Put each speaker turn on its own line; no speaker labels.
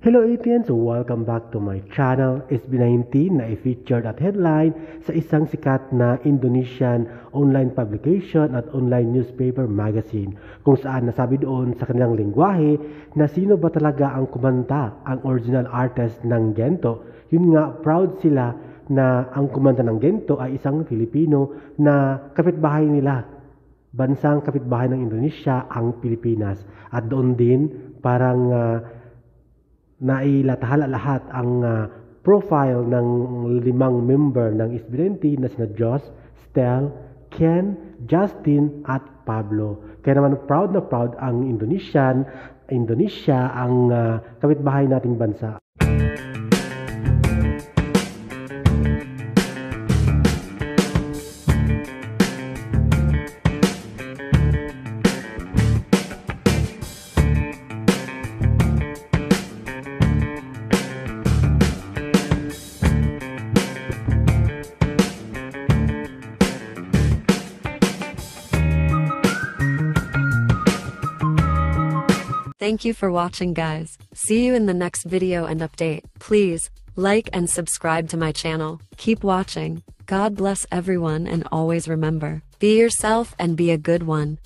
Hello Athenians! Welcome back to my channel. SB19 na i-featured at headline sa isang sikat na Indonesian online publication at online newspaper magazine kung saan nasabi doon sa kanilang lingwahe na sino ba talaga ang kumanta, ang original artist ng Gento. Yun nga, proud sila na ang kumanta ng Gento ay isang Filipino na kapitbahay nila. Bansang kapitbahay ng Indonesia ang Pilipinas. At doon din parang nailatahala lahat ang profile ng 5 member ng SB19 na sina Joss, Stel, Ken, Justin at Pablo. Kaya naman proud na proud ang Indonesia ang kapitbahay nating bansa.
Thank you for watching, guys. See you in the next video and update. Please like and subscribe to my channel. Keep watching. God bless everyone, and always remember, be yourself and be a good one.